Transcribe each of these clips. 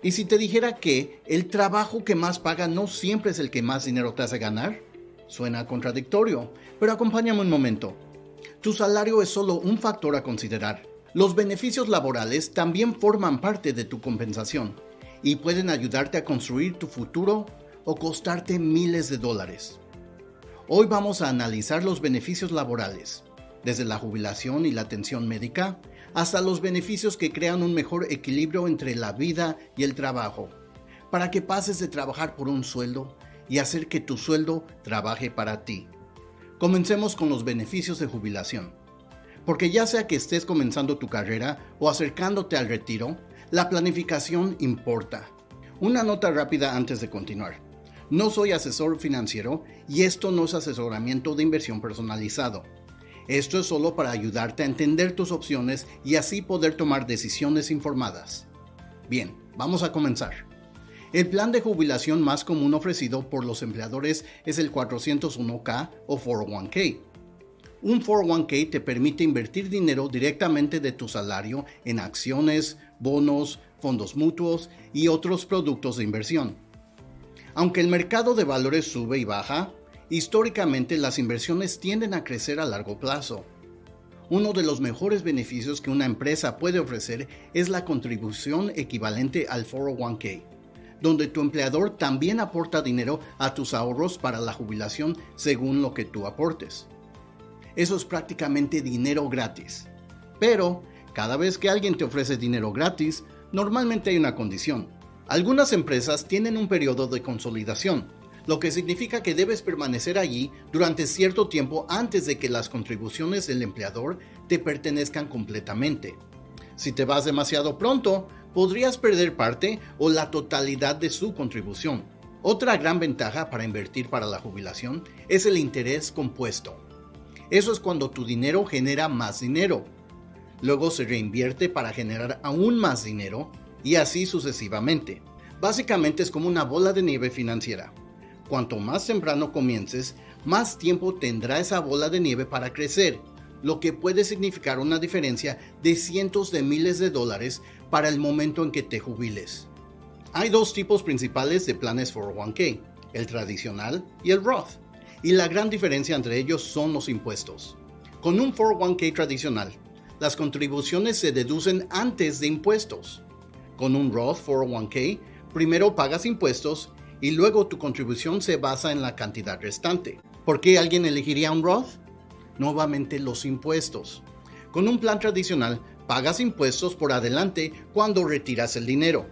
¿Y si te dijera que el trabajo que más paga no siempre es el que más dinero te hace ganar? Suena contradictorio, pero acompáñame un momento. Tu salario es solo un factor a considerar. Los beneficios laborales también forman parte de tu compensación y pueden ayudarte a construir tu futuro o costarte miles de dólares. Hoy vamos a analizar los beneficios laborales, desde la jubilación y la atención médica, hasta los beneficios que crean un mejor equilibrio entre la vida y el trabajo, para que pases de trabajar por un sueldo y hacer que tu sueldo trabaje para ti. Comencemos con los beneficios de jubilación. Porque ya sea que estés comenzando tu carrera o acercándote al retiro, la planificación importa. Una nota rápida antes de continuar. No soy asesor financiero y esto no es asesoramiento de inversión personalizado. Esto es solo para ayudarte a entender tus opciones y así poder tomar decisiones informadas. Bien, vamos a comenzar. El plan de jubilación más común ofrecido por los empleadores es el 401k o 401k. Un 401k te permite invertir dinero directamente de tu salario en acciones, bonos, fondos mutuos y otros productos de inversión. Aunque el mercado de valores sube y baja, históricamente las inversiones tienden a crecer a largo plazo. Uno de los mejores beneficios que una empresa puede ofrecer es la contribución equivalente al 401k, donde tu empleador también aporta dinero a tus ahorros para la jubilación según lo que tú aportes. Eso es prácticamente dinero gratis. Pero, cada vez que alguien te ofrece dinero gratis, normalmente hay una condición. Algunas empresas tienen un periodo de consolidación, lo que significa que debes permanecer allí durante cierto tiempo antes de que las contribuciones del empleador te pertenezcan completamente. Si te vas demasiado pronto, podrías perder parte o la totalidad de su contribución. Otra gran ventaja para invertir para la jubilación es el interés compuesto. Eso es cuando tu dinero genera más dinero. Luego se reinvierte para generar aún más dinero y así sucesivamente. Básicamente es como una bola de nieve financiera. Cuanto más temprano comiences, más tiempo tendrá esa bola de nieve para crecer, lo que puede significar una diferencia de cientos de miles de dólares para el momento en que te jubiles. Hay dos tipos principales de planes 401k, el tradicional y el Roth. Y la gran diferencia entre ellos son los impuestos. Con un 401k tradicional, las contribuciones se deducen antes de impuestos. Con un Roth 401k, primero pagas impuestos y luego tu contribución se basa en la cantidad restante. ¿Por qué alguien elegiría un Roth? Nuevamente los impuestos. Con un plan tradicional, pagas impuestos por adelante cuando retiras el dinero.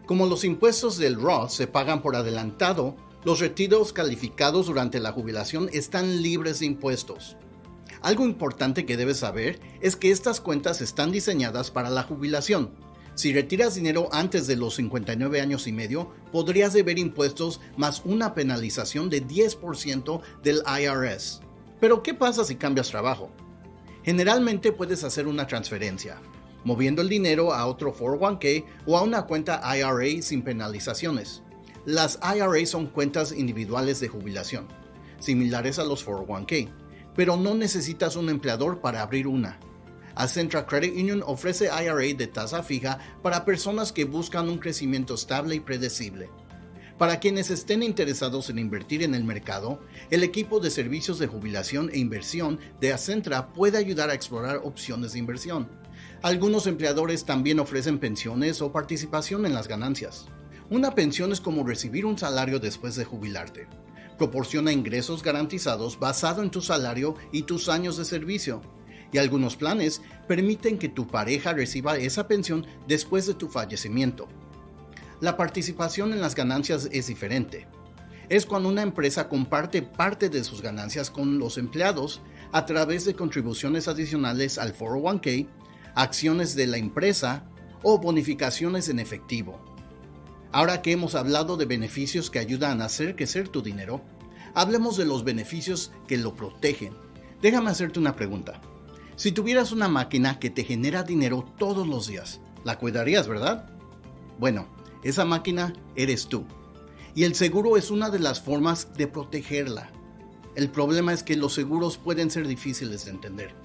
Como los impuestos del Roth se pagan por adelantado, los retiros calificados durante la jubilación están libres de impuestos. Algo importante que debes saber es que estas cuentas están diseñadas para la jubilación. Si retiras dinero antes de los 59 años y medio, podrías deber impuestos más una penalización de 10% del IRS. Pero ¿qué pasa si cambias trabajo? Generalmente puedes hacer una transferencia, moviendo el dinero a otro 401k o a una cuenta IRA sin penalizaciones. Las IRA son cuentas individuales de jubilación, similares a los 401k, pero no necesitas un empleador para abrir una. Acentra Credit Union ofrece IRA de tasa fija para personas que buscan un crecimiento estable y predecible. Para quienes estén interesados en invertir en el mercado, el equipo de servicios de jubilación e inversión de Acentra puede ayudar a explorar opciones de inversión. Algunos empleadores también ofrecen pensiones o participación en las ganancias. Una pensión es como recibir un salario después de jubilarte. Proporciona ingresos garantizados basado en tu salario y tus años de servicio. Y algunos planes permiten que tu pareja reciba esa pensión después de tu fallecimiento. La participación en las ganancias es diferente. Es cuando una empresa comparte parte de sus ganancias con los empleados a través de contribuciones adicionales al 401k, acciones de la empresa o bonificaciones en efectivo. Ahora que hemos hablado de beneficios que ayudan a hacer crecer tu dinero, hablemos de los beneficios que lo protegen. Déjame hacerte una pregunta. Si tuvieras una máquina que te genera dinero todos los días, la cuidarías, ¿verdad? Bueno, esa máquina eres tú. Y el seguro es una de las formas de protegerla. El problema es que los seguros pueden ser difíciles de entender.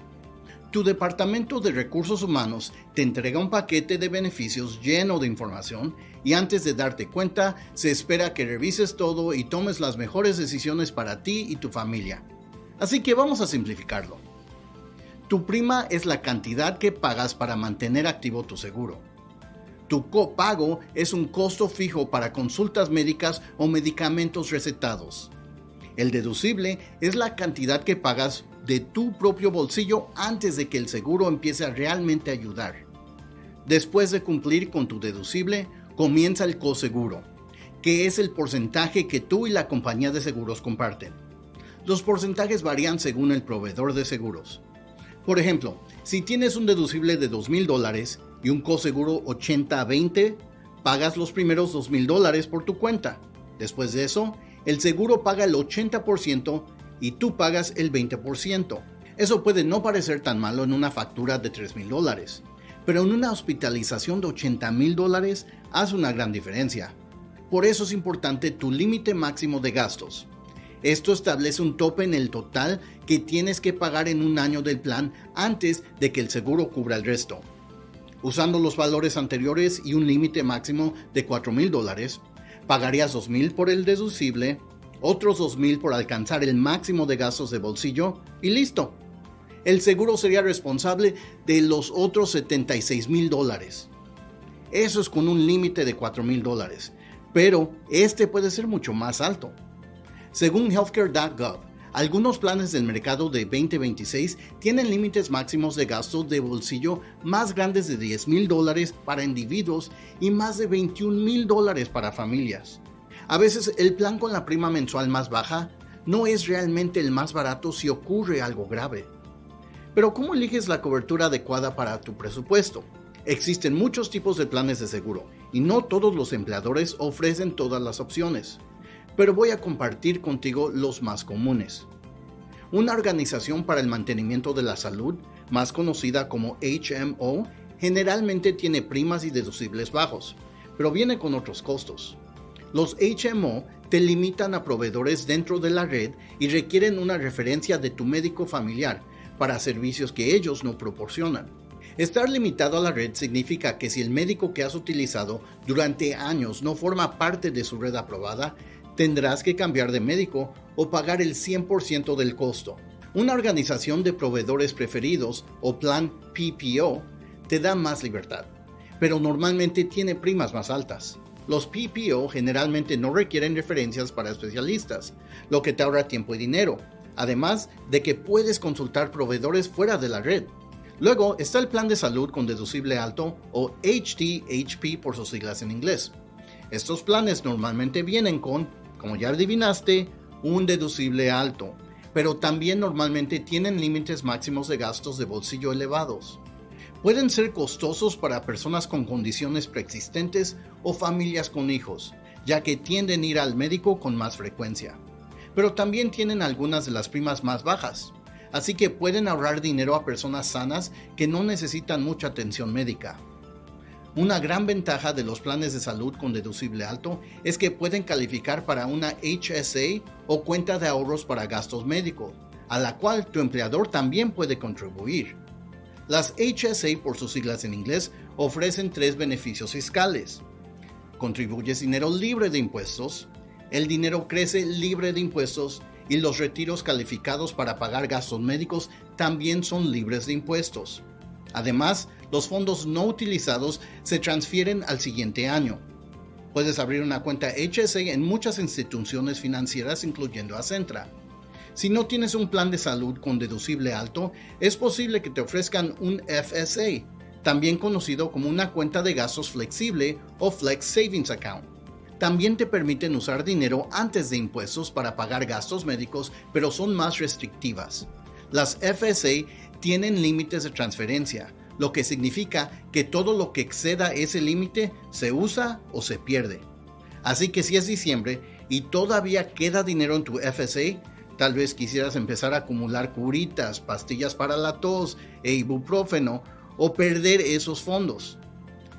Tu departamento de recursos humanos te entrega un paquete de beneficios lleno de información y antes de darte cuenta, se espera que revises todo y tomes las mejores decisiones para ti y tu familia. Así que vamos a simplificarlo. Tu prima es la cantidad que pagas para mantener activo tu seguro. Tu copago es un costo fijo para consultas médicas o medicamentos recetados. El deducible es la cantidad que pagas de tu propio bolsillo antes de que el seguro empiece a realmente ayudar. Después de cumplir con tu deducible, comienza el coseguro, que es el porcentaje que tú y la compañía de seguros comparten. Los porcentajes varían según el proveedor de seguros. Por ejemplo, si tienes un deducible de $2,000 y un coseguro 80-20, pagas los primeros $2,000 por tu cuenta. Después de eso, el seguro paga el 80% y tú pagas el 20%. Eso puede no parecer tan malo en una factura de $3,000, pero en una hospitalización de $80,000 hace una gran diferencia. Por eso es importante tu límite máximo de gastos. Esto establece un tope en el total que tienes que pagar en un año del plan antes de que el seguro cubra el resto. Usando los valores anteriores y un límite máximo de $4,000, pagarías $2,000 por el deducible, otros $2,000 por alcanzar el máximo de gastos de bolsillo y listo. El seguro sería responsable de los otros $76,000. Eso es con un límite de $4,000, pero este puede ser mucho más alto. Según healthcare.gov, algunos planes del mercado de 2026 tienen límites máximos de gastos de bolsillo más grandes de $10,000 para individuos y más de $21,000 para familias. A veces el plan con la prima mensual más baja no es realmente el más barato si ocurre algo grave. Pero ¿cómo eliges la cobertura adecuada para tu presupuesto? Existen muchos tipos de planes de seguro y no todos los empleadores ofrecen todas las opciones. Pero voy a compartir contigo los más comunes. Una organización para el mantenimiento de la salud, más conocida como HMO, generalmente tiene primas y deducibles bajos, pero viene con otros costos. Los HMO te limitan a proveedores dentro de la red y requieren una referencia de tu médico familiar para servicios que ellos no proporcionan. Estar limitado a la red significa que si el médico que has utilizado durante años no forma parte de su red aprobada, tendrás que cambiar de médico o pagar el 100% del costo. Una organización de proveedores preferidos o plan PPO te da más libertad, pero normalmente tiene primas más altas. Los PPO generalmente no requieren referencias para especialistas, lo que te ahorra tiempo y dinero, además de que puedes consultar proveedores fuera de la red. Luego está el plan de salud con deducible alto o HDHP por sus siglas en inglés. Estos planes normalmente vienen con, como ya adivinaste, un deducible alto, pero también normalmente tienen límites máximos de gastos de bolsillo elevados. Pueden ser costosos para personas con condiciones preexistentes o familias con hijos, ya que tienden a ir al médico con más frecuencia. Pero también tienen algunas de las primas más bajas, así que pueden ahorrar dinero a personas sanas que no necesitan mucha atención médica. Una gran ventaja de los planes de salud con deducible alto es que pueden calificar para una HSA o cuenta de ahorros para gastos médicos, a la cual tu empleador también puede contribuir. Las HSA, por sus siglas en inglés, ofrecen 3 beneficios fiscales. Contribuyes dinero libre de impuestos, el dinero crece libre de impuestos y los retiros calificados para pagar gastos médicos también son libres de impuestos. Además, los fondos no utilizados se transfieren al siguiente año. Puedes abrir una cuenta HSA en muchas instituciones financieras, incluyendo Acentra. Si no tienes un plan de salud con deducible alto, es posible que te ofrezcan un FSA, también conocido como una cuenta de gastos flexible o Flex Savings Account. También te permiten usar dinero antes de impuestos para pagar gastos médicos, pero son más restrictivas. Las FSA tienen límites de transferencia, lo que significa que todo lo que exceda ese límite se usa o se pierde. Así que si es diciembre y todavía queda dinero en tu FSA, tal vez quisieras empezar a acumular curitas, pastillas para la tos e ibuprofeno o perder esos fondos.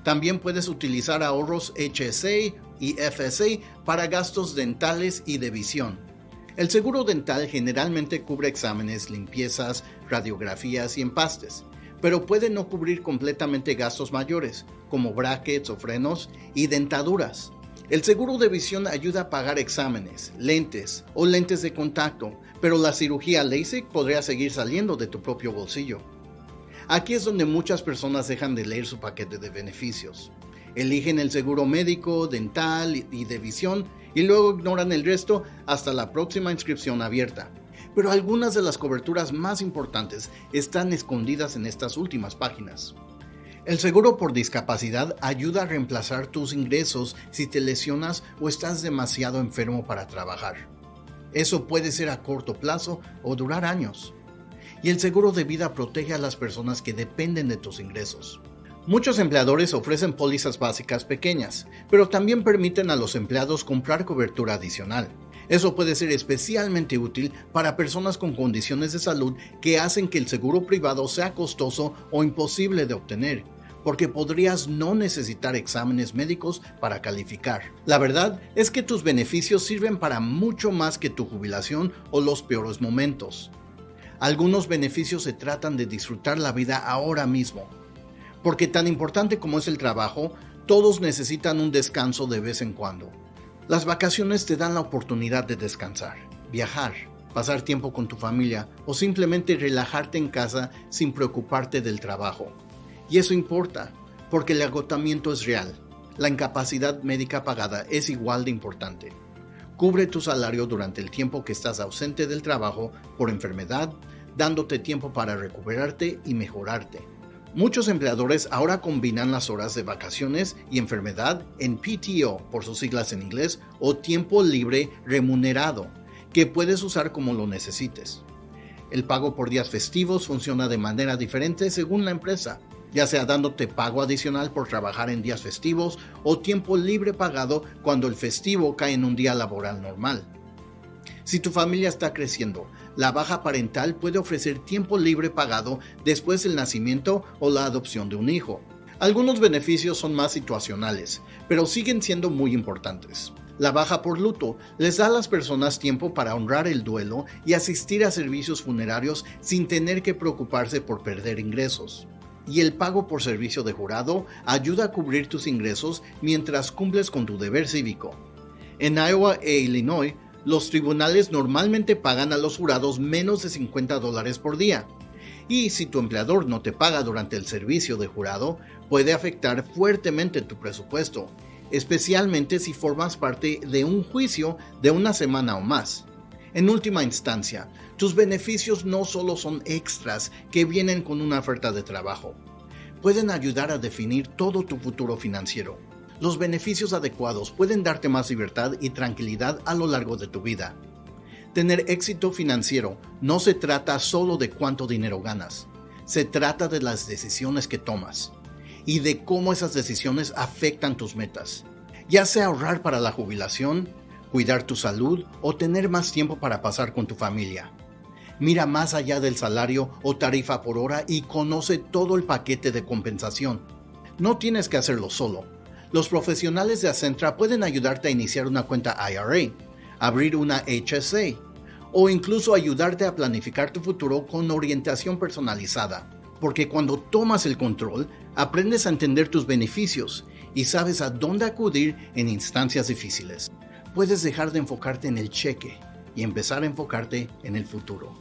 También puedes utilizar ahorros HSA y FSA para gastos dentales y de visión. El seguro dental generalmente cubre exámenes, limpiezas, radiografías y empastes, pero puede no cubrir completamente gastos mayores, como brackets o frenos y dentaduras. El seguro de visión ayuda a pagar exámenes, lentes o lentes de contacto, pero la cirugía LASIK podría seguir saliendo de tu propio bolsillo. Aquí es donde muchas personas dejan de leer su paquete de beneficios. Eligen el seguro médico, dental y de visión y luego ignoran el resto hasta la próxima inscripción abierta. Pero algunas de las coberturas más importantes están escondidas en estas últimas páginas. El seguro por discapacidad ayuda a reemplazar tus ingresos si te lesionas o estás demasiado enfermo para trabajar. Eso puede ser a corto plazo o durar años. Y el seguro de vida protege a las personas que dependen de tus ingresos. Muchos empleadores ofrecen pólizas básicas pequeñas, pero también permiten a los empleados comprar cobertura adicional. Eso puede ser especialmente útil para personas con condiciones de salud que hacen que el seguro privado sea costoso o imposible de obtener, porque podrías no necesitar exámenes médicos para calificar. La verdad es que tus beneficios sirven para mucho más que tu jubilación o los peores momentos. Algunos beneficios se tratan de disfrutar la vida ahora mismo, porque tan importante como es el trabajo, todos necesitan un descanso de vez en cuando. Las vacaciones te dan la oportunidad de descansar, viajar, pasar tiempo con tu familia o simplemente relajarte en casa sin preocuparte del trabajo. Y eso importa, porque el agotamiento es real. La incapacidad médica pagada es igual de importante. Cubre tu salario durante el tiempo que estás ausente del trabajo por enfermedad, dándote tiempo para recuperarte y mejorarte. Muchos empleadores ahora combinan las horas de vacaciones y enfermedad en PTO, por sus siglas en inglés, o tiempo libre remunerado, que puedes usar como lo necesites. El pago por días festivos funciona de manera diferente según la empresa, ya sea dándote pago adicional por trabajar en días festivos o tiempo libre pagado cuando el festivo cae en un día laboral normal. Si tu familia está creciendo, la baja parental puede ofrecer tiempo libre pagado después del nacimiento o la adopción de un hijo. Algunos beneficios son más situacionales, pero siguen siendo muy importantes. La baja por luto les da a las personas tiempo para honrar el duelo y asistir a servicios funerarios sin tener que preocuparse por perder ingresos. Y el pago por servicio de jurado ayuda a cubrir tus ingresos mientras cumples con tu deber cívico. En Iowa e Illinois, los tribunales normalmente pagan a los jurados menos de $50 por día. Y si tu empleador no te paga durante el servicio de jurado, puede afectar fuertemente tu presupuesto, especialmente si formas parte de un juicio de una semana o más. En última instancia, tus beneficios no solo son extras que vienen con una oferta de trabajo. Pueden ayudar a definir todo tu futuro financiero. Los beneficios adecuados pueden darte más libertad y tranquilidad a lo largo de tu vida. Tener éxito financiero no se trata solo de cuánto dinero ganas. Se trata de las decisiones que tomas y de cómo esas decisiones afectan tus metas. Ya sea ahorrar para la jubilación, cuidar tu salud o tener más tiempo para pasar con tu familia. Mira más allá del salario o tarifa por hora y conoce todo el paquete de compensación. No tienes que hacerlo solo. Los profesionales de Acentra pueden ayudarte a iniciar una cuenta IRA, abrir una HSA o incluso ayudarte a planificar tu futuro con orientación personalizada. Porque cuando tomas el control, aprendes a entender tus beneficios y sabes a dónde acudir en instancias difíciles. Puedes dejar de enfocarte en el cheque y empezar a enfocarte en el futuro.